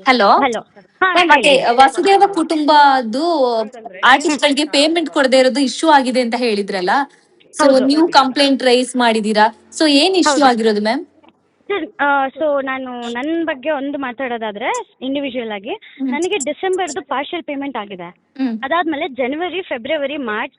Hello hello. ಹಾ ma'am, ಹೇಳಿ. ಅದೇ ವಸುದೇವ ಕುಟುಂಬದ್ದು ಆರ್ಟಿಸ್ಟ್ ಗಳಿಗೆ ಪೇಮೆಂಟ್ ಕೊಡದೇ ಇರೋದು ಇಶ್ಯೂ ಆಗಿದೆ ಅಂತ ಹೇಳಿದ್ರಲ್ಲ. ಸೊ ಹೌದು ನೀವು ಕಂಪ್ಲೇಂಟ್ ರೈಸ್ ಮಾಡಿದೀರಾ. ಸೊ ಏನ್ ಇಶ್ಯೂ ಹೌದು ಆಗಿರೋದು ಮ್ಯಾಮ್? ಸರ್. ಸೊ ನಾನು ನನ್ನ ಬಗ್ಗೆ ಒಂದು ಮಾತಾಡೋದಾದ್ರೆ ಇಂಡಿವಿಜುವಲ್ ಆಗಿ ಹ್ಮ್ ನನಗೆ ಡಿಸೆಂಬರ್ದು ಪಾರ್ಷಿಯಲ್ ಪೇಮೆಂಟ್ ಆಗಿದೆ. ಹ್ಮ್ ಅದಾದ್ಮೇಲೆ ಜನವರಿ, ಫೆಬ್ರವರಿ, ಮಾರ್ಚ್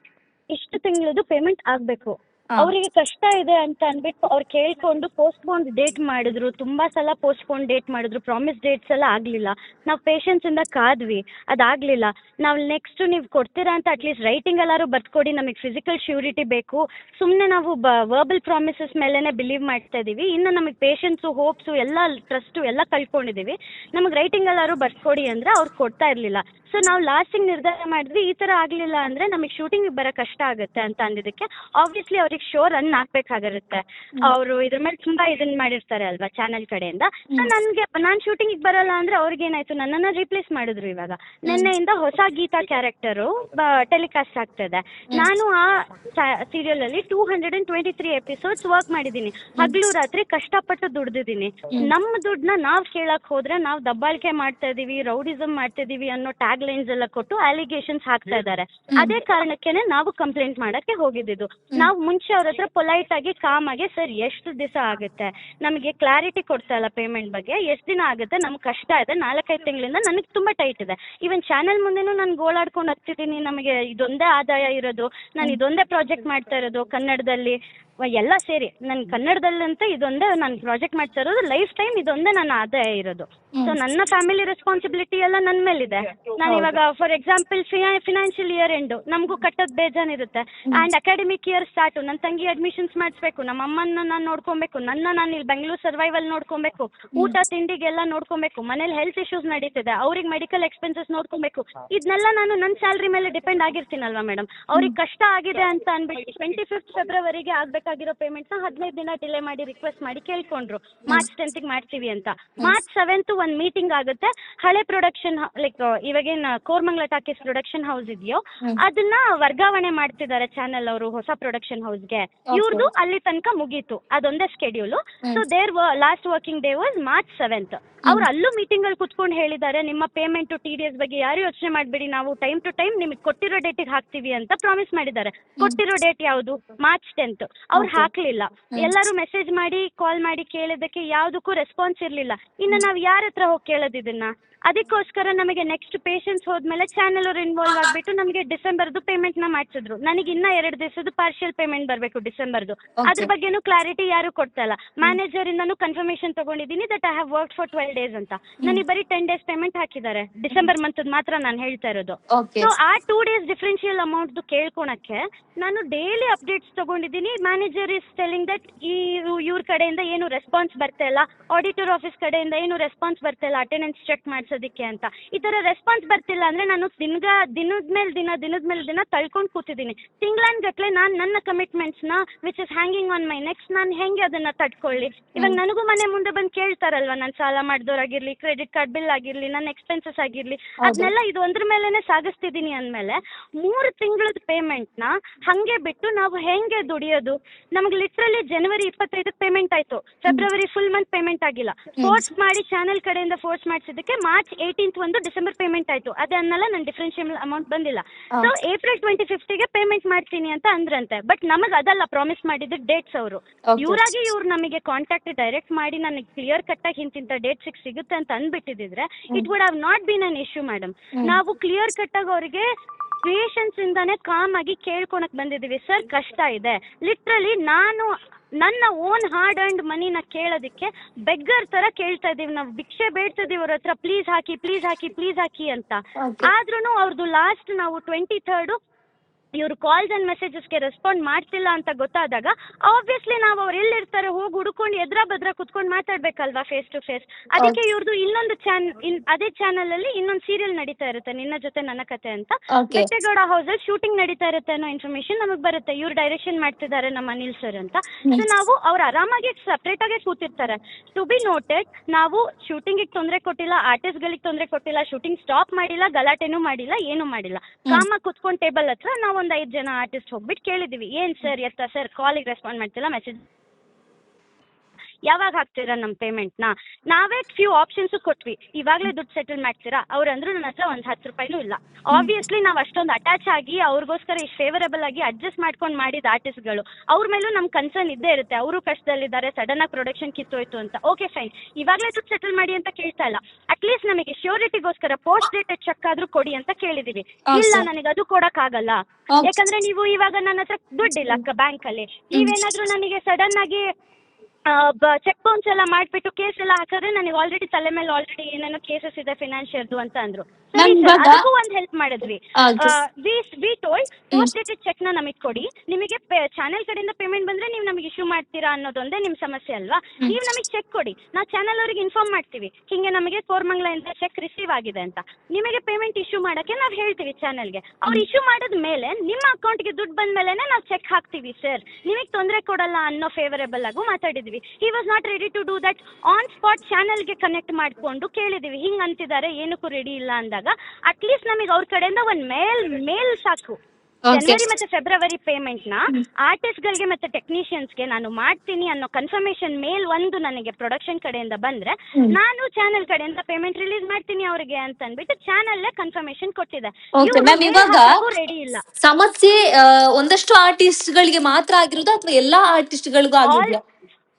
ಇಷ್ಟು ತಿಂಗಳದು ಪೇಮೆಂಟ್ ಆಗಬೇಕು. ಹಾ. ಅವರಿಗೆ ಕಷ್ಟ ಇದೆ ಅಂತ ಅಂದ್ಬಿಟ್ಟು ಅವ್ರು ಕೇಳ್ಕೊಂಡು ಪೋಸ್ಟ್ಪೋನ್ ಡೇಟ್ ಮಾಡಿದ್ರು. ತುಂಬಾ ಸಲ ಪೋಸ್ಟ್ಪೋನ್ ಡೇಟ್ ಮಾಡಿದ್ರು. ಪ್ರಾಮಿಸ್ ಡೇಟ್ಸ್ ಎಲ್ಲ ಆಗಲಿಲ್ಲ. ನಾವು ಪೇಷನ್ಸ್ ಇಂದ ಕಾದ್ವಿ, ಅದಾಗಲಿಲ್ಲ. ನಾವು ನೆಕ್ಸ್ಟ್ ನೀವು ಕೊಡ್ತೀರಾ ಅಂತ ಅಟ್ಲೀಸ್ಟ್ ರೈಟಿಂಗ್ ಎಲ್ಲಾರು ಬರ್ಕೊಡಿ, ನಮಗೆ ಫಿಸಿಕಲ್ ಶ್ಯೂರಿಟಿ ಬೇಕು. ಸುಮ್ಮನೆ ನಾವು ವರ್ಬಲ್ ಪ್ರಾಮಿಸಸ್ ಮೇಲೆನೆ ಬಿಲೀವ್ ಮಾಡ್ತಾ ಇದೀವಿ. ಇನ್ನು ನಮಗೆ ಪೇಷನ್ಸು, ಹೋಪ್ಸು ಎಲ್ಲ ಟ್ರಸ್ಟು ಎಲ್ಲ ಕಳ್ಕೊಂಡಿದ್ದೀವಿ. ನಮಗೆ ರೈಟಿಂಗ್ ಎಲ್ಲಾರು ಬರ್ಕೊಡಿ ಅಂದರೆ ಅವ್ರು ಕೊಡ್ತಾ ಇರಲಿಲ್ಲ. ಸೊ ನಾವು ಲಾಸ್ಟಿಗೆ ನಿರ್ಧಾರ ಮಾಡಿದ್ವಿ, ಈ ಥರ ಆಗಲಿಲ್ಲ ಅಂದರೆ ನಮಗೆ ಶೂಟಿಂಗಿಗೆ ಬರೋ ಕಷ್ಟ ಆಗುತ್ತೆ ಅಂತ ಅಂದಿದ್ದಕ್ಕೆ ಆಬ್ವಿಯಸ್ಲಿ ಅವ್ರಿಗೆ ಶೋ ರನ್ ಹಾಕ್ಬೇಕಾಗಿರುತ್ತೆ. ಅವರು ಇದ್ರ ಮೇಲೆ ತುಂಬ ಇದನ್ನ ಮಾಡಿರ್ತಾರೆ ಅಲ್ವಾ ಚಾನಲ್ ಕಡೆಯಿಂದ. ಸೊ ನನಗೆ ನಾನು ಶೂಟಿಂಗಿಗೆ ಬರಲ್ಲ ಅಂದರೆ ಅವ್ರಿಗೇನಾಯ್ತು, ನನ್ನನ್ನು ರೀಪ್ಲೇಸ್ ಮಾಡಿದ್ರು. ಇವಾಗ ನಿನ್ನೆಯಿಂದ ಹೊಸ ಗೀತಾ ಕ್ಯಾರೆಕ್ಟರು ಟೆಲಿಕಾಸ್ಟ್ ಆಗ್ತದೆ. ನಾನು ಆ ಸೀರಿಯಲಲ್ಲಿ 223 ಎಪಿಸೋಡ್ಸ್ ವರ್ಕ್ ಮಾಡಿದ್ದೀನಿ. ಹಗಲು ರಾತ್ರಿ ಕಷ್ಟಪಟ್ಟು ದುಡ್ದಿದ್ದೀನಿ. ನಮ್ಮ ದುಡ್ಡನ್ನ ನಾವು ಕೇಳಕ್ ಹೋದ್ರೆ ನಾವು ದಬ್ಬಾಳಿಕೆ ಮಾಡ್ತಾ ಇದೀವಿ, ರೌಡಿಸಮ್ ಮಾಡ್ತಾ ಇದೀವಿ ಅನ್ನೋ ಟ್ಯಾಗ್ ಲೈನ್ಸ್ ಎಲ್ಲ ಕೊಟ್ಟು ಅಲಿಗೇಷನ್ಸ್ ಹಾಕ್ತಾ ಇದ್ದಾರೆ. ಅದೇ ಕಾರಣಕ್ಕೇನೆ ನಾವು ಕಂಪ್ಲೇಂಟ್ ಮಾಡಕ್ಕೆ ಹೋಗಿದ್ದು. ನಾವು ಮುಂಚೆ ಅವ್ರ ಹತ್ರ ಪೊಲೈಟ್ ಆಗಿ ಕಾಮ್ ಆಗಿ, ಸರ್ ಎಷ್ಟು ದಿವಸ ಆಗುತ್ತೆ, ನಮಗೆ ಕ್ಲಾರಿಟಿ ಕೊಡ್ತಾ ಇಲ್ಲ ಪೇಮೆಂಟ್ ಬಗ್ಗೆ, ಎಷ್ಟು ದಿನ ಆಗುತ್ತೆ, ನಮ್ಗೆ ಕಷ್ಟ ಇದೆ, 4-5 ತಿಂಗಳಿಂದ ನನಗೆ ತುಂಬಾ ಟೈಟ್ ಇದೆ. ಈವನ್ ಚಾನೆಲ್ ಮುಂದೆನೂ ನಾನು ಗೋಳಾಡ್ಕೊಂಡು ಹತ್ತಿದ್ದೀನಿ. ನಮಗೆ ಇದೊಂದೇ ಆದಾಯ ಇರೋದು, ನಾನು ಇದೊಂದೇ ಪ್ರಾಜೆಕ್ಟ್ ಮಾಡ್ತಾ ಇರೋದು ಕನ್ನಡದಲ್ಲಿ ಎಲ್ಲ ಸೇರಿ. ನನ್ನ ಕನ್ನಡದಲ್ಲಂತ ಇದೊಂದೇ ನಾನು ಪ್ರಾಜೆಕ್ಟ್ ಮಾಡ್ತಾ ಇರೋದು, ಲೈಫ್ ಟೈಮ್ ಇದೊಂದೇ ನನ್ನ ಆದಾಯ ಇರೋದು. ಸೊ ನನ್ನ ಫ್ಯಾಮಿಲಿ ರೆಸ್ಪಾನ್ಸಿಬಿಲಿಟಿ ಎಲ್ಲ ನನ್ನ ಮೇಲಿದೆ. ನಾನು ಇವಾಗ for example financial year end ನಮಗೂ ಕಟ್ಟೋದು ಬೇಜಾನಿರುತ್ತೆ. ಆ್ಯಂಡ್ ಅಕಾಡೆಮಿಕ್ ಇಯರ್ ಸ್ಟಾರ್ಟು, ನನ್ನ ತಂಗಿ ಅಡ್ಮಿಷನ್ಸ್ ಮಾಡಿಸ್ಬೇಕು, ನಮ್ಮ ಅಮ್ಮನ ನಾನು ನೋಡ್ಕೊಬೇಕು, ನಾನು ಇಲ್ಲಿ ಬೆಂಗಳೂರು ಸರ್ವೈವಲ್ ನೋಡ್ಕೊಬೇಕು, ಊಟ ತಿಂಡಿಗೆಲ್ಲ ನೋಡ್ಕೊಬೇಕು, ಮನೇಲಿ ಹೆಲ್ತ್ ಇಶ್ಯೂಸ್ ನಡೀತಿದೆ, ಅವ್ರಿಗೆ ಮೆಡಿಕಲ್ ಎಕ್ಸ್ಪೆನ್ಸಸ್ ನೋಡ್ಕೊಬೇಕು. ಇದನ್ನೆಲ್ಲ ನಾನು ನನ್ನ ಸ್ಯಾಲ್ರಿ ಮೇಲೆ ಡಿಪೆಂಡ್ ಆಗಿರ್ತೀನಲ್ವಾ ಮೇಡಮ್. ಅವ್ರಿಗೆ ಕಷ್ಟ ಆಗಿದೆ ಅಂತ ಅಂದ್ಬಿಟ್ಟು 25th ಫೆಬ್ರವರಿಗೆ ಆಗಬೇಕಾಗಿರೋ ಪೇಮೆಂಟ್ನ 15 ದಿನ ಡಿಲೇ ಮಾಡಿ ರಿಕ್ವೆಸ್ಟ್ ಮಾಡಿ ಕೇಳ್ಕೊಂಡ್ರು, ಮಾರ್ಚ್ 10th ಮಾಡ್ತೀವಿ ಅಂತ. ಮಾರ್ಚ್ 7th ಒಂದು ಮೀಟಿಂಗ್ ಆಗುತ್ತೆ. ಹಳೆ ಪ್ರೊಡಕ್ಷನ್ ಲೈಕ್ ಇವಾಗೇನು ಕೋರ್ಮಂಗ್ಲ ಟಾಕೀಸ್ ಪ್ರೊಡಕ್ಷನ್ ಹೌಸ್ ಇದೆಯೋ ಅದನ್ನ ವರ್ಗಾವಣೆ ಮಾಡ್ತಿದ್ದಾರೆ ಚಾನೆಲ್ ಅವರು ಹೊಸ ಪ್ರೊಡಕ್ಷನ್ ಹೌಸ್ಗೆ. ಇವ್ರದ್ದು ಅಲ್ಲಿ ತನಕ ಮುಗೀತು, ಅದೊಂದೇ schedule. So their last working day was March 7th. ಅವ್ರು ಅಲ್ಲೂ ಮೀಟಿಂಗ್ ಅಲ್ಲಿ ಕುತ್ಕೊಂಡು ಹೇಳಿದ್ದಾರೆ, ನಿಮ್ಮ ಪೇಮೆಂಟ್ TDS ಬಗ್ಗೆ ಯಾರು ಯೋಚನೆ ಮಾಡಬೇಡಿ, ನಾವು ಟೈಮ್ ಟು ಟೈಮ್ ನಿಮಗೆ ಕೊಟ್ಟಿರೋ ಡೇಟಿಗೆ ಹಾಕ್ತೀವಿ ಅಂತ ಪ್ರಾಮಿಸ್ ಮಾಡಿದ್ದಾರೆ. ಕೊಟ್ಟಿರೋ ಡೇಟ್ ಯಾವುದು? March 10th. ಅವ್ರು ಹಾಕ್ಲಿಲ್ಲ. ಎಲ್ಲರೂ ಮೆಸೇಜ್ ಮಾಡಿ ಕಾಲ್ ಮಾಡಿ ಕೇಳಿದ್ದಕ್ಕೆ ಯಾವುದಕ್ಕೂ ರೆಸ್ಪಾನ್ಸ್ ಇರಲಿಲ್ಲ. ಇನ್ನು ನಾವು ಯಾರ ಹತ್ರ ಹೋಗಿ ಕೇಳೋದು ಇದನ್ನ? ಅದಕ್ಕೋಸ್ಕರ ನಮಗೆ ನೆಕ್ಸ್ಟ್ ಪೇಷನ್ಸ್ ಹೋದ್ಮೇಲೆ ಚಾನೆಲ್ ಅವರು ಇನ್ವಾಲ್ವ್ ಆಗಿಬಿಟ್ಟು ನಮಗೆ ಡಿಸೆಂಬರ್ದು ಪೇಮೆಂಟ್ನ ಮಾಡಿಸಿದ್ರು. ನನಗೆ ಇನ್ನ 2 ದಿವಸದ ಪಾರ್ಷಿಯಲ್ ಪೇಮೆಂಟ್ ಬರಬೇಕು ಡಿಸೆಂಬರ್ದು. ಅದ್ರ ಬಗ್ಗೆನೂ ಕ್ಲಾರಿಟಿ ಯಾರು ಕೊಡ್ತಾ ಇಲ್ಲ. ಮ್ಯಾನೇಜರ್ ಇಂದನೂ ಕನ್ಫರ್ಮೇಶನ್ ತಗೊಂಡಿದ್ದೀನಿ that I have work for 12 days ಅಂತ. ನನಗೆ ಬರೀ 10 days ಪೇಮೆಂಟ್ ಹಾಕಿದ್ದಾರೆ, ಡಿಸೆಂಬರ್ ಮಂತ್ ಮಾತ್ರ ನಾನು ಹೇಳ್ತಾ ಇರೋದು. ಸೊ ಆ 2 days ಡಿಫ್ರೆನ್ಷಿಯಲ್ ಅಮೌಂಟ್ ಕೇಳ್ಕೊಳಕ್ಕೆ ನಾನು ಡೈಲಿ ಅಪ್ಡೇಟ್ಸ್ ತಗೊಂಡಿದ್ದೀನಿ. ಮ್ಯಾನೇಜರ್ ಇಸ್ ಟೆಲಿಂಗ್ ದಟ್ ಇವ್ರ ಕಡೆಯಿಂದ ಏನು ರೆಸ್ಪಾನ್ಸ್ ಬರ್ತಾ ಇಲ್ಲ, ಆಡಿಟರ್ ಆಫೀಸ್ ಕಡೆಯಿಂದ ಏನು ರೆಸ್ಪಾನ್ಸ್ ಬರ್ತಾ ಇಲ್ಲ ಅಟೆಂಡೆನ್ಸ್ ಚೆಕ್ ಮಾಡಿಸೋದಕ್ಕೆ ಅಂತ. ಈ ಥರ ರೆಸ್ಪಾನ್ಸ್ ಬರ್ತಿಲ್ಲ ಅಂದರೆ ನಾನು ದಿನದ ಮೇಲೆ ದಿನ ತಳ್ಕೊಂಡು ಕೂತಿದ್ದೀನಿ. ತಿಂಗಳಾನ್ಗಟ್ಲೆ ನಾನು ನನ್ನ ಕಮಿಟ್ಮೆಂಟ್ಸ್ನ which is hanging on my next ನಾನು ಹೆಂಗೆ ಅದನ್ನು ತಡ್ಕೊಳ್ಳಿ? ಇವಾಗ ನನಗೂ ಮನೆ ಮುಂದೆ ಬಂದು ಕೇಳ್ತಾರಲ್ವ, ನಾನು ಸಾಲ ಮಾಡಿದವರಾಗಿರ್ಲಿ, ಕ್ರೆಡಿಟ್ ಕಾರ್ಡ್ ಬಿಲ್ ಆಗಿರಲಿ, ನನ್ನ ಎಕ್ಸ್ಪೆನ್ಸಸ್ ಆಗಿರಲಿ, ಅದನ್ನೆಲ್ಲ ಇದು ಒಂದ್ರ ಮೇಲೇ ಸಾಗಿಸ್ತಿದ್ದೀನಿ ಅಂದಮೇಲೆ 3 ತಿಂಗಳದ ಪೇಮೆಂಟ್ನ ಹಾಗೆ ಬಿಟ್ಟು ನಾವು ಹೆಂಗೆ ದುಡಿಯೋದು? ನಮಗೆ ಲಿಟ್ರಲಿ ಜನವರಿ 25ಕ್ಕೆ ಪೇಮೆಂಟ್ ಆಯಿತು, ಫೆಬ್ರವರಿ ಫುಲ್ ಮಂತ್ ಪೇಮೆಂಟ್ ಆಗಿಲ್ಲ. ಫೋರ್ಸ್ ಮಾಡಿ ಚಾನೆಲ್ ಕಡೆಯಿಂದ ಫೋರ್ಸ್ ಮಾಡಿಸಿದ್ದಕ್ಕೆ ಮಾರ್ಚ್ 18th ಒಂದು ಡಿಸೆಂಬರ್ ಪೇಮೆಂಟ್ ಆಯಿತು. ಅದನ್ನೆಲ್ಲ ನನ್ನ ಡಿಫ್ರೆನ್ಷಿಯಲ್ ಅಮೌಂಟ್ ಬಂದಿಲ್ಲ. ಸೊ ಏಪ್ರಿಲ್ 25th ಪೇಮೆಂಟ್ ಮಾಡ್ತೀನಿ ಅಂತ ಅಂದ್ರಂತೆ. ಬಟ್ ನಮಗೆ ಅದಲ್ಲ ಪ್ರಾಮಿಸ್ ಮಾಡಿದ್ದು ಡೇಟ್ಸ್. ಅವರು ಇವ್ರು ನಮಗೆ ಕಾಂಟ್ಯಾಕ್ಟ್ ಡೈರೆಕ್ಟ್ ಮಾಡಿ ನನಗೆ ಕ್ಲಿಯರ್ ಕಟ್ಟಾಗಿ ಇಂತಿಂಥ ಡೇಟ್ ಸಿಗುತ್ತೆ ಅಂತ ಅಂದ್ಬಿಟ್ಟಿದ್ರೆ it would have not been an issue madam. ನಾವು ಕ್ಲಿಯರ್ ಕಟ್ಟಾಗಿ ಅವರಿಗೆ ಪೇಷನ್ಸ್ ಇಂದಾನೆ ಕಾಮ್ ಆಗಿ ಕೇಳ್ಕೊಳಕ್ ಬಂದಿದ್ದೀವಿ. ಸರ್ ಕಷ್ಟ ಇದೆ, ಲಿಟ್ರಲಿ ನಾನು ನನ್ನ ಓನ್ ಹಾರ್ಡ್ ಅಂಡ್ ಮನಿನ ಕೇಳೋದಕ್ಕೆ ಬೆಗ್ಗರ್ ತರ ಕೇಳ್ತಾ ಇದೀವಿ. ನಾವು ಭಿಕ್ಷೆ ಬೇಡ್ತಿದೀವಿ ಅವ್ರ ಹತ್ರ, ಪ್ಲೀಸ್ ಹಾಕಿ ಪ್ಲೀಸ್ ಹಾಕಿ ಪ್ಲೀಸ್ ಹಾಕಿ ಅಂತ. ಆದ್ರೂ ಅವ್ರದ್ದು ಲಾಸ್ಟ್ ನಾವು 23rd ಇವರು ಕಾಲ್ಸ್ ಅಂಡ್ ಮೆಸೇಜಸ್ಗೆ ರೆಸ್ಪಾಂಡ್ ಮಾಡ್ತಿಲ್ಲ ಅಂತ ಗೊತ್ತಾದಾಗ ಆಬ್ವಿಯಸ್ಲಿ ನಾವು ಅವ್ರು ಎಲ್ಲಿರ್ತಾರೆ ಹೋಗಿ ಹುಡ್ಕೊಂಡು ಎದ್ರ ಬದ್ರ ಕುತ್ಕೊಂಡು ಮಾತಾಡ್ಬೇಕಲ್ವಾ ಫೇಸ್ ಟು ಫೇಸ್. ಅದಕ್ಕೆ ಇವ್ರದ್ದು ಇನ್ನೊಂದು ಅದೇ ಚಾನಲ್ ಅಲ್ಲಿ ಇನ್ನೊಂದು ಸೀರಿಯಲ್ ನಡೀತಾ ಇರುತ್ತೆ, ನಿನ್ನ ಜೊತೆ ನನ್ನ ಕತೆ ಅಂತ. ಬೆಟ್ಟೇಗೌಡ ಹೌಸ್ ಅಲ್ಲಿ ಶೂಟಿಂಗ್ ನಡೀತಾ ಇರುತ್ತೆ ಅನ್ನೋ ಇನ್ಫಾರ್ಮೇಶನ್ ನಮಗೆ ಬರುತ್ತೆ. ಇವ್ರು ಡೈರೆಕ್ಷನ್ ಮಾಡ್ತಿದ್ದಾರೆ ನಮ್ಮ ಅನಿಲ್ ಸರ್ ಅಂತ. ಸೊ ನಾವು ಅವ್ರು ಆರಾಮಾಗಿ ಸಪ್ರೇಟ್ ಆಗಿ ಕೂತಿರ್ತಾರೆ. ಟು ಬಿ ನೋಟೆಡ್, ನಾವು ಶೂಟಿಂಗಿಗೆ ತೊಂದರೆ ಕೊಟ್ಟಿಲ್ಲ, ಆರ್ಟಿಸ್ಟ್ ಗಳಿಗೆ ತೊಂದರೆ ಕೊಟ್ಟಿಲ್ಲ, ಶೂಟಿಂಗ್ ಸ್ಟಾಪ್ ಮಾಡಿಲ್ಲ, ಗಲಾಟೆನೂ ಮಾಡಿಲ್ಲ, ಏನು ಮಾಡಿಲ್ಲ. ಕಾಮ ಕುತ್ಕೊಂಡು ಟೇಬಲ್ ಹತ್ರ ನಾವು ಒಂದು 5 ಜನ ಆರ್ಟಿಸ್ಟ್ ಹೋಗ್ಬಿಟ್ಟು ಕೇಳಿದೀವಿ, ಏನ್ ಸರ್ ಎತ್ತ ಸರ್ ಕಾಲಿಗೆ ರೆಸ್ಪಾಂಡ್ ಮಾಡ್ತಿಲ್ಲ, ಮೆಸೇಜ್ ಯಾವಾಗ ಹಾಕ್ತೀರಾ ನಮ್ಮ ಪೇಮೆಂಟ್ನ? ನಾವೇ ಫ್ಯೂ ಆಪ್ಷನ್ಸ್ ಕೊಟ್ವಿ, ಇವಾಗಲೇ ದುಡ್ಡು ಸೆಟಲ್ ಮಾಡ್ತೀರಾ? ಅವ್ರು ಅಂದ್ರು ನನ್ನ ಹತ್ರ ಒಂದು 10 ರೂಪಾಯಿನೂ ಇಲ್ಲ. ಆಬ್ವಿಯಸ್ಲಿ ನಾವು ಅಷ್ಟೊಂದು ಅಟ್ಯಾಚ್ ಆಗಿ ಅವ್ರಿಗೋಸ್ಕರ ಇಷ್ಟು ಫೇವರಬಲ್ ಆಗಿ ಅಡ್ಜಸ್ಟ್ ಮಾಡ್ಕೊಂಡು ಮಾಡಿದ ಆರ್ಟಿಸ್ಟ್ಗಳು, ಅವ್ರ ಮೇಲೂ ನಮ್ಮ ಕನ್ಸರ್ನ್ ಇದ್ದೇ ಇರುತ್ತೆ. ಅವರು ಕಷ್ಟದಲ್ಲಿದ್ದಾರೆ, ಸಡನ್ ಆಗಿ ಪ್ರೊಡಕ್ಷನ್ ಕಿತ್ತೋಯ್ತು ಅಂತ. ಓಕೆ ಫೈನ್, ಇವಾಗಲೇ ದುಡ್ಡು ಸೆಟಲ್ ಮಾಡಿ ಅಂತ ಕೇಳ್ತಾ ಇಲ್ಲ. ಅಟ್ಲೀಸ್ಟ್ ನಮಗೆ ಶ್ಯೂರಿಟಿಗೋಸ್ಕರ ಪೋಸ್ಟ್ ಡೇಟೆಡ್ ಚೆಕ್ ಆದ್ರೂ ಕೊಡಿ ಅಂತ ಕೇಳಿದೀವಿ. ಇಲ್ಲ, ನನಗೆ ಅದು ಕೊಡಕ್ ಆಗಲ್ಲ, ಯಾಕಂದ್ರೆ ನೀವು ಇವಾಗ ನನ್ನ ಹತ್ರ ದುಡ್ಡಿಲ್ಲ ಬ್ಯಾಂಕ್ ಅಲ್ಲಿ. ನೀವೇನಾದ್ರೂ ನನಗೆ ಸಡನ್ ಆಗಿ ಚೆಕ್ ಬೌನ್ಸ್ ಎಲ್ಲ ಮಾಡ್ಬಿಟ್ಟು ಕೇಸ್ ಎಲ್ಲ ಹಾಕಿದ್ರೆ ನನಗೆ ಆಲ್ರೆಡಿ ತಲೆ ಮೇಲೆ ಆಲ್ರೆಡಿ ಏನೇನೋ ಕೇಸಸ್ ಇದೆ ಫಿನಾನ್ಷಿಯಲ್ದು ಅಂತ ಅಂದ್ರು. ಸರಿ ಸರ್, ಅದಕ್ಕೂ ಒಂದು ಹೆಲ್ಪ್ ಮಾಡಿದ್ವಿ. V told post dated check ನ ನಮಗೆ ಕೊಡಿ, ನಿಮಗೆ ಚಾನೆಲ್ ಕಡೆಯಿಂದ ಪೇಮೆಂಟ್ ಬಂದ್ರೆ ನೀವು ನಮಗೆ ಇಶ್ಯೂ ಮಾಡ್ತೀರಾ ಅನ್ನೋದೊಂದೇ ನಿಮ್ ಸಮಸ್ಯೆ ಅಲ್ವಾ? ನೀವು ನಮಗೆ ಚೆಕ್ ಕೊಡಿ, ನಾವು ಚಾನೆಲ್ ಅವರಿಗೆ ಇನ್ಫಾರ್ಮ್ ಮಾಡ್ತೀವಿ, ಹಿಂಗೆ ನಮಗೆ ಕೋರ್ಮಂಗ್ಲಿಂದ ಚೆಕ್ ರಿಸೀವ್ ಆಗಿದೆ ಅಂತ. ನಿಮಗೆ ಪೇಮೆಂಟ್ ಇಶ್ಯೂ ಮಾಡಕ್ಕೆ ನಾವು ಹೇಳ್ತೀವಿ ಚಾನೆಲ್ಗೆ. ಅವ್ರು ಇಶ್ಯೂ ಮಾಡಿದ ಮೇಲೆ ನಿಮ್ಮ ಅಕೌಂಟ್ಗೆ ದುಡ್ಡು ಬಂದ ಮೇಲೆ ನಾವು ಚೆಕ್ ಹಾಕ್ತೀವಿ ಸರ್, ನಿಮಗೆ ತೊಂದರೆ ಕೊಡಲ್ಲ ಅನ್ನೋ ಫೇವರೇಬಲ್ ಆಗು ಮಾತಾಡಿದ್ವಿ. He was not ready to do that. On spot ಚಾನೆಲ್ಗೆ ಕನೆಕ್ಟ್ ಮಾಡ್ಕೊಂಡು ಕೇಳಿದೀವಿ, ಹಿಂಗ್ ಅಂತಿದ್ದಾರೆ, ಏನಕ್ಕೂ ರೆಡಿ ಇಲ್ಲ ಅಂದಾಗ ಅಟ್ಲೀಸ್ಟ್ ನಮಗೆ ಅವ್ರ ಕಡೆಯಿಂದ ಒಂದು ಮೇಲ್ ಸಾಕು. ಜನವರಿ ಮತ್ತೆ ಫೆಬ್ರವರಿ ಪೇಮೆಂಟ್ ನ ಆರ್ಟಿಸ್ಟ್ ಗಳಿಗೆ ಮತ್ತೆ ಟೆಕ್ನಿಷಿಯನ್ಸ್ ಗೆ ನಾನು ಮಾಡ್ತೀನಿ ಅನ್ನೋ ಕನ್ಫರ್ಮೇಶನ್ ಮೇಲ್ ಒಂದು ನನಗೆ ಪ್ರೊಡಕ್ಷನ್ ಕಡೆಯಿಂದ ಬಂದ್ರೆ ನಾನು ಚಾನೆಲ್ ಕಡೆಯಿಂದ ಪೇಮೆಂಟ್ ರಿಲೀಸ್ ಮಾಡ್ತೀನಿ ಅವ್ರಿಗೆ ಅಂತ ಅಂದ್ಬಿಟ್ಟು ಚಾನೆಲ್ ಕನ್ಫರ್ಮೇಶನ್ ಕೊಟ್ಟಿದೆ. ರೆಡಿ ಇಲ್ಲ. ಸಮಸ್ಯೆ ಒಂದಷ್ಟು ಆರ್ಟಿಸ್ಟ್ ಗಳಿಗೆ ಮಾತ್ರ ಆಗಿರೋದು ಅಥವಾ ಎಲ್ಲಾ ಆರ್ಟಿಸ್ಟ್ ಗಳಿಗೂ ಆಗಿದೆಯಾ?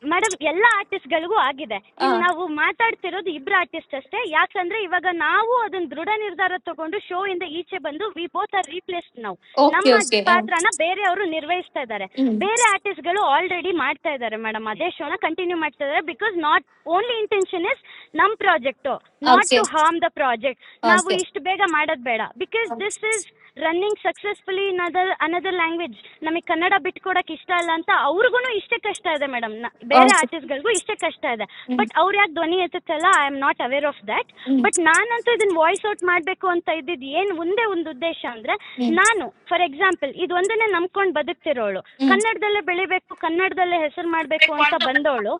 ಮೇಡಮ್, ಎಲ್ಲ ಆರ್ಟಿಸ್ಟ್ ಗಳಿಗೂ ಆಗಿದೆ. ನಾವು ಮಾತಾಡ್ತಿರೋದು ಇಬ್ರು ಆರ್ಟಿಸ್ಟ್ ಅಷ್ಟೇ. ಯಾಕಂದ್ರೆ ಇವಾಗ ನಾವು ಅದನ್ನ ದೃಢ ನಿರ್ಧಾರ ತಗೊಂಡು ಶೋ ಇಂದ ಈಚೆ ಬಂದು ವಿ ಬೋತ್ ಆರ್ ರೀಪ್ಲೇಸ್ಡ್ ನಾವು. ನಮ್ಮ ಪಾತ್ರನ ಬೇರೆಯವರು ನಿರ್ವಹಿಸ್ತಾ ಇದ್ದಾರೆ. ಬೇರೆ ಆರ್ಟಿಸ್ಟ್ ಗಳು ಆಲ್ರೆಡಿ ಮಾಡ್ತಾ ಇದ್ದಾರೆ ಮೇಡಮ್, ಅದೇ ಶೋನ ಕಂಟಿನ್ಯೂ ಮಾಡ್ತಾ ಇದ್ದಾರೆ. Because not only intention is ನಮ್ project, not to harm the project. ನಾವು ಇಷ್ಟು ಬೇಗ ಮಾಡೋದ್ ಬೇಡ, because this is running successfully in another language. ನಮಗೆ ಕನ್ನಡ ಬಿಟ್ಕೊಡಕ್ ಇಷ್ಟ ಇಲ್ಲ ಅಂತ ಅವ್ರಿಗೂ ಇಷ್ಟೇ ಕಷ್ಟ ಇದೆ ಮೇಡಮ್, ಬೇರೆ ಆರ್ಟಿಸ್ಟ್ ಗಳಿಗೂ ಇಷ್ಟೇ ಕಷ್ಟ ಇದೆ. ಬಟ್ ಅವ್ರು ಯಾಕೆ ಧ್ವನಿ ಎತ್ತಲ್ಲ, I am not aware of that. But ನಾನಂತೂ ಇದನ್ನ ವಾಯ್ಸ್ ಔಟ್ ಮಾಡ್ಬೇಕು ಅಂತ ಇದ್ದಿದ್ದು ಏನ್ ಒಂದೇ ಒಂದು ಉದ್ದೇಶ ಅಂದ್ರೆ, ನಾನು ಫಾರ್ ಎಕ್ಸಾಂಪಲ್ ಇದು ಒಂದನ್ನೇ ನಂಬ್ಕೊಂಡ್ ಬದುಕ್ತಿರೋಳು, ಕನ್ನಡದಲ್ಲೇ ಬೆಳಿಬೇಕು, ಕನ್ನಡದಲ್ಲೇ ಹೆಸರು ಮಾಡ್ಬೇಕು ಅಂತ ಬಂದವಳು,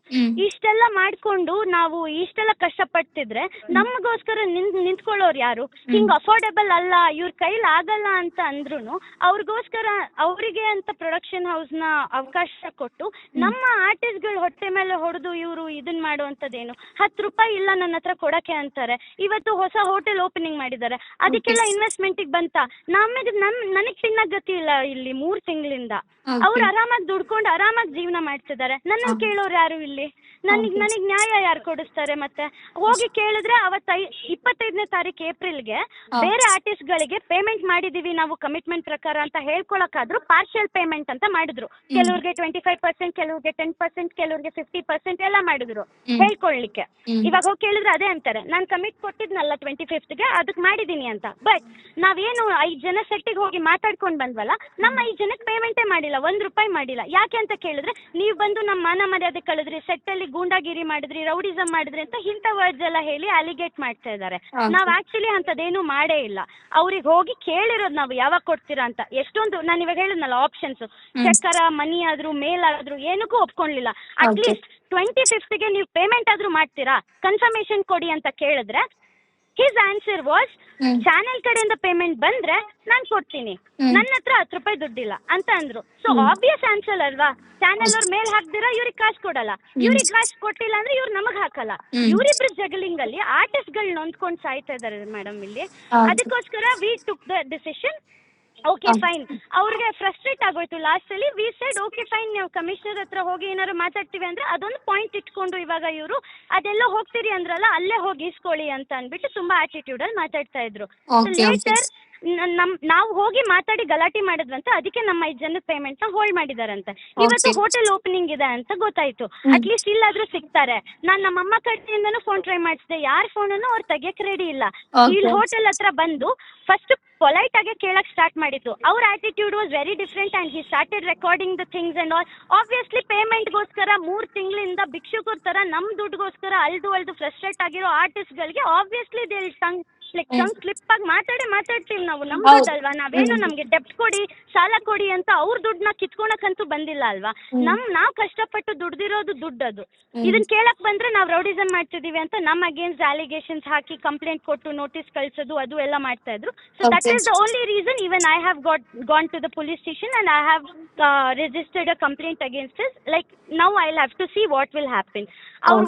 ಇಷ್ಟೆಲ್ಲ ಮಾಡ್ಕೊಂಡು ನಾವು ಇಷ್ಟೆಲ್ಲ ಕಷ್ಟ ಪಡ್ತಿದ್ರೆ ನಮಗೋಸ್ಕರ ನಿಂತ್ಕೊಳ್ಳೋರು ಯಾರು? ಹಿಂಗ್ ಅಫೋರ್ಡೆಬಲ್ ಅಲ್ಲ, ಇವ್ರ ಕೈಲಿ ಆಗಲ್ಲ ಅಂತ ಅಂದ್ರೂ ಅವ್ರಿಗೋಸ್ಕರ ಅವರಿಗೆ ಅಂತ ಪ್ರೊಡಕ್ಷನ್ ಹೌಸ್ ನ ಅವಕಾಶ ಕೊಟ್ಟು ನಮ್ಮ ಆರ್ಟಿಸ್ಟ್ ಗಳು ಹೊಟ್ಟೆ ಮೇಲೆ ಹೊಡೆದು ಇವರು ಇದನ್ ಮಾಡುವಂತದ್ದೇನು? 10 ರೂಪಾಯಿ ಇಲ್ಲ ನನ್ನ ಹತ್ರ ಕೊಡಕ್ಕೆ ಅಂತಾರೆ. ಇವತ್ತು ಹೊಸ ಹೋಟೆಲ್ ಓಪನಿಂಗ್ ಮಾಡಿದ್ದಾರೆ, ಅದಕ್ಕೆಲ್ಲ ಇನ್ವೆಸ್ಟ್ಮೆಂಟ್ ಬಂತ. ನನಗ್ ತಿನ್ನಕ್ ಗತಿ ಇಲ್ಲ ಇಲ್ಲಿ 3 ತಿಂಗಳಿಂದ. ಅವ್ರು ಆರಾಮಾಗಿ ದುಡ್ಕೊಂಡು ಆರಾಮಾಗಿ ಜೀವನ ಮಾಡ್ತಿದ್ದಾರೆ. ನನ್ನ ಕೇಳೋರು ಯಾರು ಇಲ್ಲಿ? ನನಗ್ ನ್ಯಾಯ ಯಾರು ಕೊಡಿಸ್ತಾರೆ? ಮತ್ತೆ ಹೋಗಿ ಕೇಳಿದ್ರೆ ಅವತ್ತ 25ನೇ ತಾರೀಕು ಏಪ್ರಿಲ್ಗೆ ಬೇರೆ ಆರ್ಟಿಸ್ಟ್ ಗಳಿಗೆ ಪೇಮೆಂಟ್ ಮಾಡಿದೀವಿ ನಾವು ಕಮಿಟ್ಮೆಂಟ್ ಪ್ರಕಾರ ಅಂತ ಹೇಳ್ಕೊಳಕಾದ್ರು ಪಾರ್ಷಿಯಲ್ ಪೇಮೆಂಟ್ ಅಂತ ಮಾಡಿದ್ರು. ಕೆಲವ್ರಿಗೆ 25%, ಕೆಲವ್ರಿಗೆ 10%, ಕೆಲವ್ರಿಗೆ 50% ಎಲ್ಲ ಮಾಡಿದ್ರು ಹೇಳ್ಕೊಳ್ಲಿಕ್ಕೆ. ಇವಾಗ ಹೋಗಿ ಕೇಳಿದ್ರೆ ಅದೇ ಅಂತಾರೆ, ನಾನ್ ಕಮಿಟ್ ಕೊಟ್ಟಿದ್ನಲ್ಲ 25th ಅದಕ್ಕೆ ಮಾಡಿದೀನಿ ಅಂತ. ಬಟ್ ನಾವೇನು 5 ಜನ ಸೆಟ್ಟಿಗೆ ಹೋಗಿ ಮಾತಾಡ್ಕೊಂಡ್ ಬಂದ್ವಲ್ಲ, ನಮ್ಮ 5 ಜನಕ್ಕೆ ಪೇಮೆಂಟೇ ಮಾಡಿಲ್ಲ, 1 ರೂಪಾಯಿ ಮಾಡಿಲ್ಲ. ಯಾಕೆ ಅಂತ ಕೇಳಿದ್ರೆ, ನೀವು ಬಂದು ನಮ್ಮ ಮಾನ ಮರ್ಯಾದೆ ಕಳೆದ್ರಿ, ಸೆಟ್ ಅಲ್ಲಿ ಗೂಂಡಾಗಿರಿ ಮಾಡಿದ್ರಿ, ರೌಡಿಸಮ್ ಮಾಡಿದ್ರಿ ಅಂತ ಇಂಥ ವರ್ಡ್ಸ್ ಎಲ್ಲ ಹೇಳಿ ಅಲಿಗೇಟ್ ಮಾಡ್ತಾ ಇದ್ದಾರೆ. ನಾವ್ ಆಕ್ಚುಲಿ ಅಂತದೇನು ಮಾಡೇ ಇಲ್ಲ. ಅವ್ರಿಗೆ ಹೋಗಿ ಕೇಳಿರೋದು ನಾವು ಯಾವಾಗ ಕೊಡ್ತೀರಾ ಅಂತ. ಎಷ್ಟೊಂದು ನಾನು ಇವಾಗ ಹೇಳಿದ್ನಲ್ಲ ಆಪ್ಷನ್ಸ್, ಚೆಕ್ಕರ, ಮನಿ ಆದ್ರೂ, ಮೇಲ್ ಆದ್ರೂ ಏನಕ್ಕೂ ಒಪ್ಕೊಳ್ಳಿಲ್ಲ. ಅಟ್ಲೀಸ್ಟ್ 25th ನೀವು ಪೇಮೆಂಟ್ ಆದ್ರೂ ಮಾಡ್ತೀರಾ, ಕನ್ಫರ್ಮೇಶನ್ ಕೊಡಿ ಅಂತ ಕೇಳಿದ್ರೆ ಹಿಸ್ ಆನ್ಸರ್ ವಾಸ್, ಚಾನೆಲ್ ಕಡೆಯಿಂದ ಪೇಮೆಂಟ್ ಬಂದ್ರೆ ನಾನ್ ಕೊಡ್ತೀನಿ, ನನ್ನ ಹತ್ರ 10 ರೂಪಾಯಿ ದುಡ್ಡಿಲ್ಲ ಅಂತ ಅಂದ್ರು. ಸೊ ಆಬ್ವಿಯಸ್ ಆನ್ಸರ್ ಅಲ್ವಾ? ಚಾನೆಲ್ ಅವ್ರ ಮೇಲ್ ಹಾಕ್ದಿರಾ ಇವ್ರಿಗೆ ಕಾಸು ಕೊಡಲ್ಲ, ಇವ್ರಿಗೆ ಕಾಸು ಕೊಟ್ಟಿಲ್ಲ ಅಂದ್ರೆ ಇವ್ರು ನಮಗ್ ಹಾಕಲ್ಲ. ಇವರಿಬ್ರು ಜಗಲಿಂಗ್ ಅಲ್ಲಿ ಆರ್ಟಿಸ್ಟ್ ಗಳು ನೊಂದ್ಕೊಂಡ್ ಸಾಯ್ತಾ ಇದಾರೆ ಮೇಡಮ್ ಇಲ್ಲಿ. ಅದಕ್ಕೋಸ್ಕರ we took the decision. Okay fine, ಅವ್ರಿಗೆ ಫ್ರಸ್ಟ್ರೇಟ್ ಆಗೋಯ್ತು ಲಾಸ್ಟ್ ಅಲ್ಲಿ. ವಿ ಸೆಡ್ ಓಕೆ ಫೈನ್, ನೀವು ಕಮಿಷನರ್ ಹತ್ರ ಹೋಗಿ ಏನಾದ್ರು ಮಾತಾಡ್ತೀವಿ ಅಂದ್ರೆ ಅದೊಂದು ಪಾಯಿಂಟ್ ಇಟ್ಕೊಂಡು ಇವಾಗ ಇವರು ಅದೆಲ್ಲ ಹೋಗ್ತೀರಿ ಅಂದ್ರಲ್ಲ ಅಲ್ಲೇ ಹೋಗಿ ಇಸ್ಕೊಳ್ಳಿ ಅಂತ ಅನ್ಬಿಟ್ಟು ತುಂಬಾ ಆಟಿಟ್ಯೂಡ್ ಅಲ್ಲಿ ಮಾತಾಡ್ತಾ ಇದ್ರು. ಲೇಟರ್ ನಾವು ಹೋಗಿ ಮಾತಾಡಿ ಗಲಾಟೆ ಮಾಡಿದ್ವಂತ, ಅದಕ್ಕೆ ನಮ್ಮ 5 ಜನದ ಪೇಮೆಂಟ್ ನ ಹೋಲ್ಡ್ ಮಾಡಿದಾರಂತೆ. ಇವತ್ತು ಹೋಟೆಲ್ ಓಪನಿಂಗ್ ಇದೆ ಅಂತ ಗೊತ್ತಾಯ್ತು. ಅಟ್ಲೀಸ್ಟ್ ಇಲ್ಲಾದ್ರೂ ಸಿಗ್ತಾರೆ. ನಾನ್ ನಮ್ಮಮ್ಮ ಕಡೆಯಿಂದನೂ ಫೋನ್ ಟ್ರೈ ಮಾಡಿಸಿದೆ, ಯಾರ ಫೋನ್ ಅನ್ನು ಅವ್ರು ತೆಗಿಯಕ್ ರೆಡಿ ಇಲ್ಲ. ಇಲ್ಲಿ ಹೋಟೆಲ್ ಹತ್ರ ಬಂದು ಫಸ್ಟ್ ಪೊಲೈಟ್ ಆಗಿ ಕೇಳಕ್ ಸ್ಟಾರ್ಟ್ ಮಾಡಿದ್ದು. ಅವ್ರ attitude was very different and he started recording the things and all. Obviously ಪೇಮೆಂಟ್ಗೋಸ್ಕರ 3 ತಿಂಗಳಿಂದ ಭಿಕ್ಷುಕರ ತರ ನಮ್ ದುಡ್ಡುಗೋಸ್ಕರ ಅಲ್ದು ಫ್ರಸ್ಟ್ರೇಟ್ ಆಗಿರೋ ಆರ್ಟಿಸ್ಟ್ ಗಳಿಗೆ obviously they will like tongue slip ಆಗಿ ಮಾತಾಡ್ತೀವಿ ನಾವು. ನಮ್ ಹೌದು. ದುಡ್ಡಲ್ವಾ, ನಾವೇನು ನಮ್ಗೆ ಡೆಪ್ಟ್ ಕೊಡಿ ಸಾಲ ಕೊಡಿ ಅಂತ ಅವ್ರ ದುಡ್ಡನ್ನ ಕಿತ್ಕೊಳಕ್ಕಂತೂ ಬಂದಿಲ್ಲ ಅಲ್ವಾ. ನಾವ್ ಕಷ್ಟಪಟ್ಟು ದುಡ್ದಿರೋದು ದುಡ್ಡದು. ಇದನ್ ಕೇಳಕ್ ಬಂದ್ರೆ ನಾವ್ ರೌಡಿಸಮ್ ಮಾಡ್ತಿದೀವಿ ಅಂತ ನಮ್ ಅಗೇನ್ಸ್ಟ್ ಅಲಿಗೇಷನ್ಸ್ ಹಾಕಿ ಕಂಪ್ಲೇಂಟ್ ಕೊಟ್ಟು ನೋಟಿಸ್ ಕಳ್ಸೋದು ಅದು ಎಲ್ಲ ಮಾಡ್ತಾ ಇದ್ರು. So that is the only reason even I have gone to the police station and I have registered a complaint against this. Like now I'll have to see what will happen. ಅವ್ರು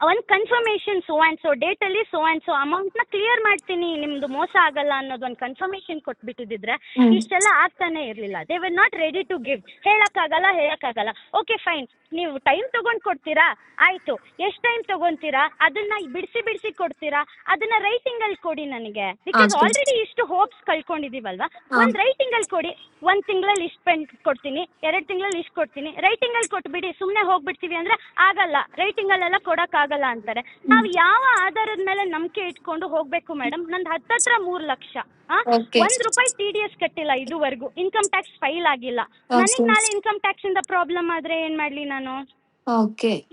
ಒಂದ್ confirmation so and so date ಅಲ್ಲಿ so and so amount ನ clear ಮಾಡ್ತೀನಿ, ನಿಮ್ದು ಮೋಸ ಆಗಲ್ಲ ಅನ್ನೋದು ಒಂದು ಕನ್ಫರ್ಮೇಶನ್ ಕೊಟ್ಬಿಟ್ಟಿದ್ರೆ ಇಷ್ಟೆಲ್ಲ ಆಗ್ತಾನೆ ಇರ್ಲಿಲ್ಲ. They were not ready to give. ಹೇಳಕ್ಕಾಗಲ್ಲ. ಓಕೆ ಫೈನ್, ನೀವು ಟೈಮ್ ತಗೊಂಡ್ ಕೊಡ್ತೀರಾ, ಆಯ್ತು. ಎಷ್ಟು ಟೈಮ್ ತಗೊಂತೀರಾ, ಅದನ್ನ ಬಿಡಿಸಿ ಕೊಡ್ತೀರಾ, ಅದನ್ನ ರೈಟಿಂಗ್ ಅಲ್ಲಿ ಕೊಡಿ ನನಗೆ. ಬಿಕಾಸ್ ಆಲ್ರೆಡಿ ಇಷ್ಟು ಹೋಪ್ಸ್ ಕಳ್ಕೊಂಡಿದೀವಲ್ವಾ, ಒಂದ್ ರೈಟಿಂಗ್ ಅಲ್ಲಿ ಕೊಡಿ. 1 ತಿಂಗಳಲ್ಲಿ ಇಷ್ಟು ಪೆಂಡ್ ಕೊಡ್ತೀನಿ, 2 ತಿಂಗಳಲ್ಲಿ ಇಷ್ಟು ಕೊಡ್ತೀನಿ, ರೈಟಿಂಗ್ ಅಲ್ಲಿ ಕೊಟ್ಬಿಡಿ. ಸುಮ್ನೆ ಹೋಗ್ಬಿಡ್ತೀವಿ ಅಂದ್ರೆ ಆಗಲ್ಲ, ರೈಟಿಂಗ್ ಅಲ್ಲೆಲ್ಲ ಕೊಡಕ್ ಆಗಲ್ಲ ಅಂತಾರೆ. ನಾವ್ ಯಾವ ಆಧಾರದ ಮೇಲೆ ನಂಬಿಕೆ ಇಟ್ಕೊಂಡು ಹೋಗ್ಬೇಕು ಮೇಡಮ್? ನಂದು ಹತ್ತತ್ರ 3 ಲಕ್ಷ, ₹1 TDS ಕಟ್ಟಿಲ್ಲ ಇದುವರೆಗೂ, ಇನ್ಕಮ್ ಟ್ಯಾಕ್ಸ್ ಫೈಲ್ ಆಗಿಲ್ಲ. ನನಗೆ ನಾಳೆ ಇನ್ಕಮ್ ಟ್ಯಾಕ್ಸ್ ಇಂದ ಪ್ರಾಬ್ಲಮ್ ಆದ್ರೆ ಏನ್ ಮಾಡ್ಲಿ ನಾನು?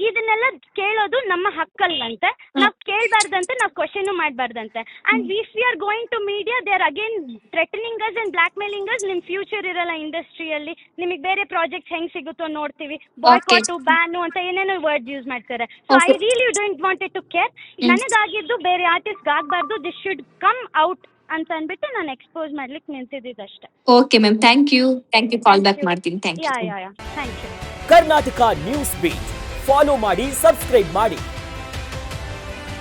ಇದನ್ನೆಲ್ಲ ಕೇಳೋದು ನಮ್ಮ ಹಕ್ಕಲ್ಲಂತೆ. ನಾವ್ ಕೇಳ್ಬಾರ್ದಂತೆ, ನಾವ್ ಕ್ವಶನ್ ಮಾಡ್ಬಾರ್ದಂತೆ. And if we are going to media, they are again threatening us and blackmailing us. ನಿಮ್ ಫ್ಯೂಚರ್ ಇರಲ್ಲ ಇಂಡಸ್ಟ್ರಿಯಲ್ಲಿ, ನಿಮಗೆ ಬೇರೆ ಪ್ರಾಜೆಕ್ಟ್ ಹೆಂಗ್ ಸಿಗುತ್ತೋ ನೋಡ್ತೀವಿ, ಬಾಯ್ಕಾಟು ಬ್ಯಾನು ಅಂತ ಏನೇನೋ ವರ್ಡ್ ಯೂಸ್ ಮಾಡ್ತಾರೆ. So I really don't wanted to care. ನನಗಾಗಿದ್ದು ಬೇರೆ ಆರ್ಟಿಸ್ಟ್ ಆಗ್ಬಾರ್ದು, ದಿಸ್ ಶುಡ್ ಕಮ್ ಔಟ್ ಅಂತ ಅಂದ್ಬಿಟ್ಟು ನಾನು ಎಕ್ಸ್ಪೋಸ್ ಮಾಡ್ಲಿಕ್ಕೆ ನಿಂತಿದ್ದಷ್ಟೇ. Okay ma'am, thank you call back ಮಾಡ್ತೀನಿ. Thank you. Thank you. Karnataka news beat follow ಮಾಡಿ, ಸಬ್ಸ್ಕ್ರೈಬ್ ಮಾಡಿ.